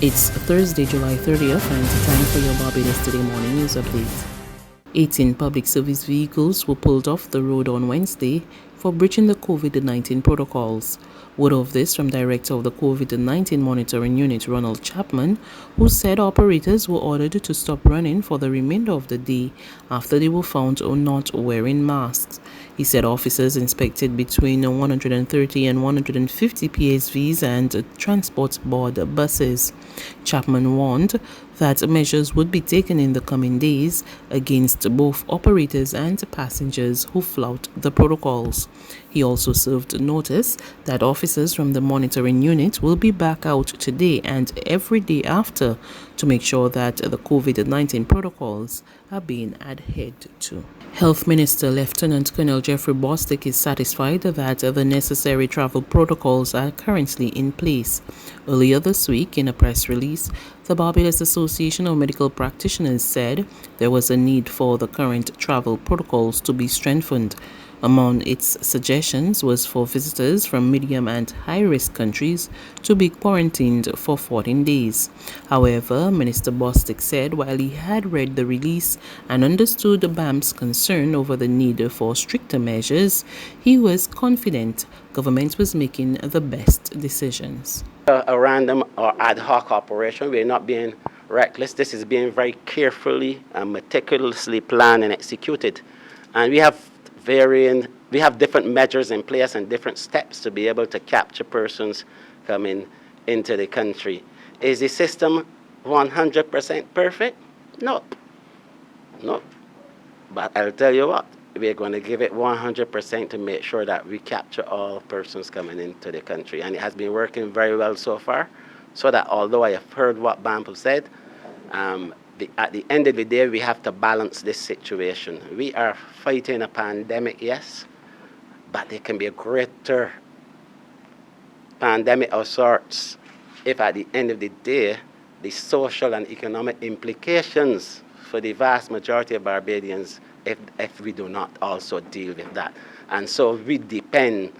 It's Thursday, July 30th, and time for your Barbados Today morning news update. 18 public service vehicles were pulled off the road on Wednesday for breaching the COVID-19 protocols. Word of this from Director of the COVID-19 Monitoring Unit, Ronald Chapman, who said operators were ordered to stop running for the remainder of the day after they were found not wearing masks. He said officers inspected between 130 and 150 PSVs and transport board buses. Chapman warned that measures would be taken in the coming days against both operators and passengers who flout the protocols. He also served notice that officers from the monitoring unit will be back out today and every day after to make sure that the COVID-19 protocols are being adhered to. Health Minister Lieutenant Colonel Jeffrey Bostic is satisfied that the necessary travel protocols are currently in place. Earlier this week, in a press release, the Barbados Association of Medical Practitioners said there was a need for the current travel protocols to be strengthened. Among its suggestions was for visitors from medium and high-risk countries to be quarantined for 14 days. However, Minister Bostic said while he had read the release and understood the BAMP's concern over the need for stricter measures, he was confident government was making the best decisions. A random or ad hoc operation. We're not being reckless. This is being very carefully and meticulously planned and executed. And we have different measures in place and different steps to be able to capture persons coming into the country. Is the system 100% perfect? No. But I'll tell you what, we're going to give it 100% to make sure that we capture all persons coming into the country. And it has been working very well so far, so that although I have heard what BAMP said, at the end of the day, we have to balance this situation. We are fighting a pandemic, yes, but there can be a greater pandemic of sorts if at the end of the day, the social and economic implications for the vast majority of Barbadians, if we do not also deal with that. And so we depend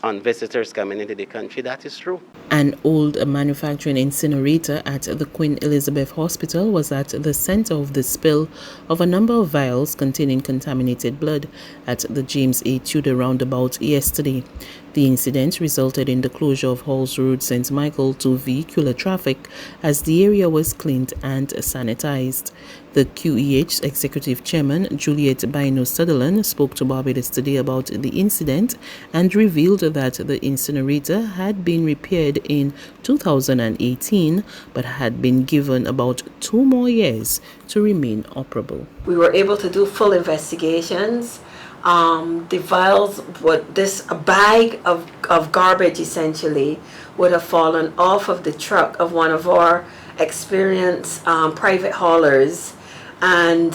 on visitors coming into the country. That is true. An old manufacturing incinerator at the Queen Elizabeth Hospital was at the center of the spill of a number of vials containing contaminated blood at the James A. Tudor roundabout yesterday. The incident resulted in the closure of Halls Road, St. Michael to vehicular traffic as the area was cleaned and sanitized. The QEH Executive Chairman, Juliet Bino-Sutherland, spoke to Barbados Today about the incident and revealed that the incinerator had been repaired in 2018 but had been given about 2 more years to remain operable. We were able to do full investigations. The vials, a bag of garbage essentially would have fallen off of the truck of one of our experienced private haulers, and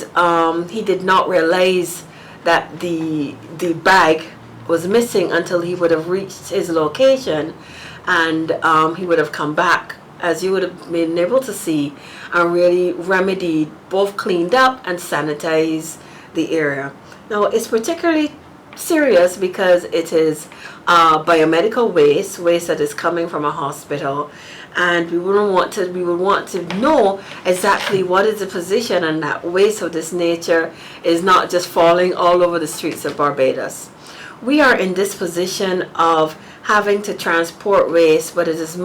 he did not realize that the bag was missing until he would have reached his location, and he would have come back, as you would have been able to see, and really remedied, both cleaned up and sanitized the area. Now, it's particularly serious because it is biomedical waste that is coming from a hospital, and we would want to know exactly what is the position, and that waste of this nature is not just falling all over the streets of Barbados. We are in this position of having to transport waste, but it is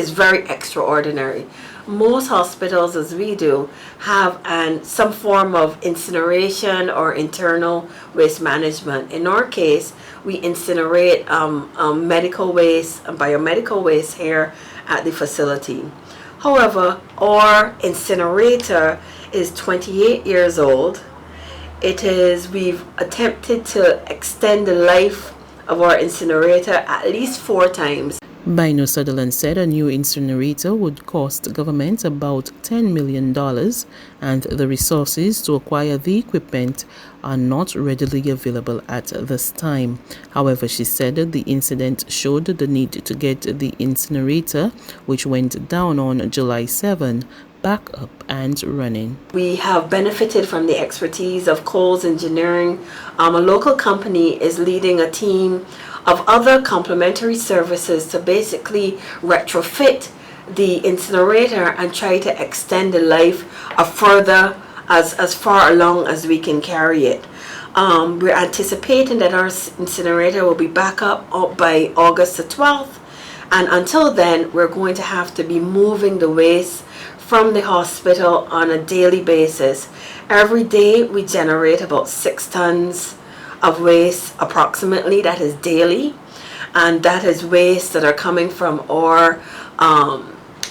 very extraordinary. Most hospitals, as we do, have some form of incineration or internal waste management. In our case, we incinerate medical waste and biomedical waste here at the facility. However, our incinerator is 28 years old. We've attempted to extend the life of our incinerator at least 4 times. Bino-Sutherland said a new incinerator would cost government about $10 million, and the resources to acquire the equipment are not readily available at this time. However, she said that the incident showed the need to get the incinerator, which went down on July 7, back up and running. We have benefited from the expertise of Coles Engineering. A local company is leading a team of other complementary services to basically retrofit the incinerator and try to extend the life further as far along as we can carry it. We're anticipating that our incinerator will be back up by August the 12th. And until then, we're going to have to be moving the waste from the hospital on a daily basis. Every day we generate about 6 tons of waste approximately, that is daily. And that is waste that are coming from our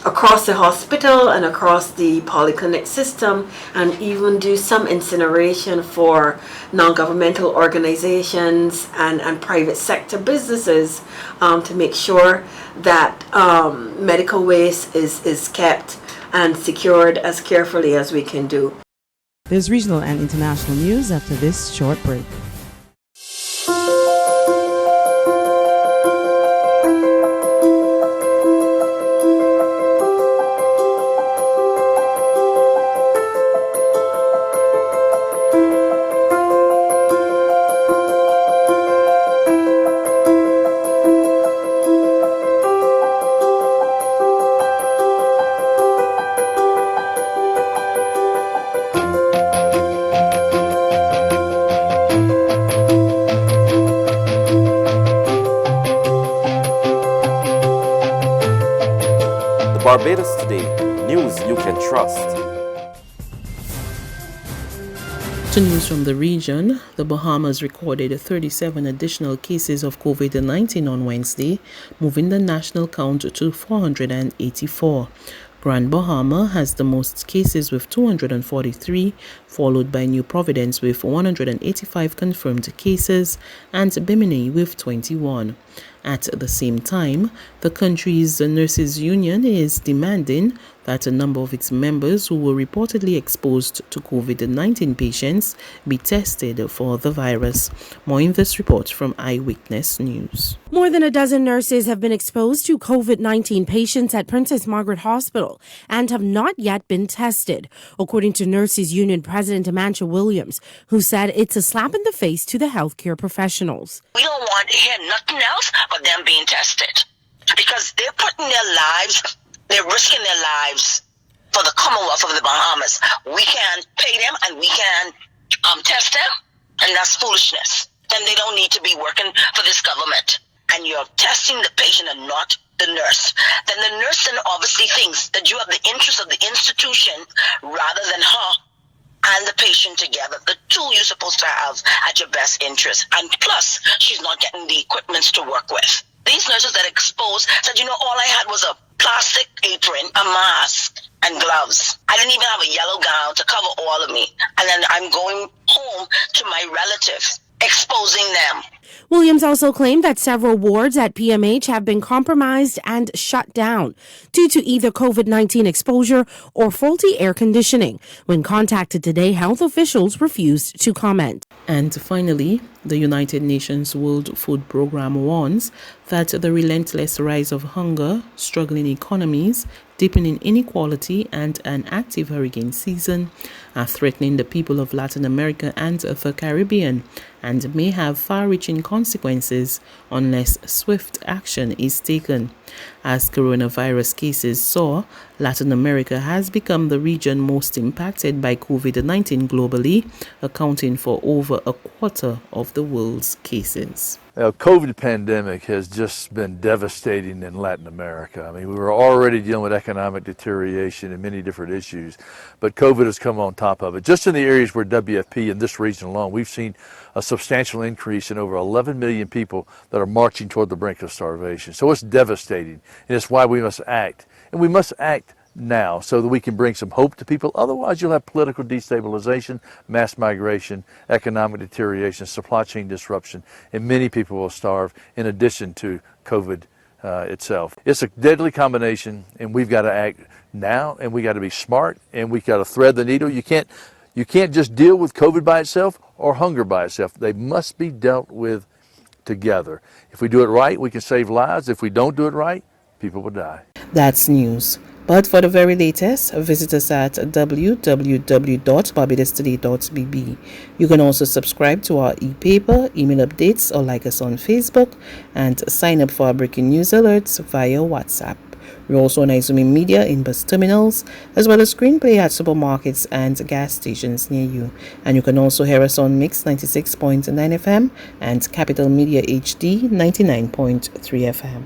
across the hospital and across the polyclinic system, and even do some incineration for non-governmental organizations and private sector businesses to make sure that medical waste is kept and secured as carefully as we can do. There's regional and international news after this short break. Barbados Today, news you can trust. To news from the region, the Bahamas recorded 37 additional cases of COVID-19 on Wednesday, moving the national count to 484. Grand Bahama has the most cases with 243, followed by New Providence with 185 confirmed cases and Bimini with 21. At the same time, the country's nurses union is demanding that a number of its members who were reportedly exposed to COVID-19 patients be tested for the virus. More in this report from Eyewitness News. More than a dozen nurses have been exposed to COVID-19 patients at Princess Margaret Hospital and have not yet been tested, according to Nurses Union President Amantia Williams, who said it's a slap in the face to the healthcare professionals. We don't want to hear nothing else but them being tested, because they're putting their lives, they're risking their lives for the Commonwealth of the Bahamas. We can pay them and we can test them, and that's foolishness. Then they don't need to be working for this government. And you're testing the patient and not the nurse. Then the nurse then obviously thinks that you have the interest of the institution rather than her and the patient together. The two you're supposed to have at your best interest. And plus, she's not getting the equipments to work with. These nurses that exposed said, all I had was a plastic apron, a mask, and gloves. I didn't even have a yellow gown to cover all of me. And then I'm going home to my relatives, exposing them. Williams also claimed that several wards at PMH have been compromised and shut down due to either COVID-19 exposure or faulty air conditioning. When contacted today, health officials refused to comment. And finally, the United Nations World Food Programme warns that the relentless rise of hunger, struggling economies, deepening inequality, and an active hurricane season are threatening the people of Latin America and the Caribbean, and may have far-reaching consequences unless swift action is taken. As coronavirus cases soar, Latin America has become the region most impacted by COVID-19 globally, accounting for over a quarter of the world's cases. The COVID pandemic has just been devastating in Latin America. I mean, we were already dealing with economic deterioration and many different issues, but COVID has come on top of it. Just in the areas where WFP in this region alone, we've seen a substantial increase in over 11 million people that are marching toward the brink of starvation. So it's devastating, and it's why we must act. And we must act now so that we can bring some hope to people. Otherwise, you'll have political destabilization, mass migration, economic deterioration, supply chain disruption, and many people will starve in addition to COVID itself. It's a deadly combination, and we've got to act now, and we got to be smart, and we've got to thread the needle. You can't just deal with COVID by itself or hunger by itself. They must be dealt with together. If we do it right, we can save lives. If we don't do it right, people will die. That's news. But for the very latest, visit us at www.barbadostoday.bb. You can also subscribe to our e-paper, email updates, or like us on Facebook, and sign up for our breaking news alerts via WhatsApp. We're also on Izumi Media in bus terminals, as well as screenplay at supermarkets and gas stations near you. And you can also hear us on Mix 96.9 FM and Capital Media HD 99.3 FM.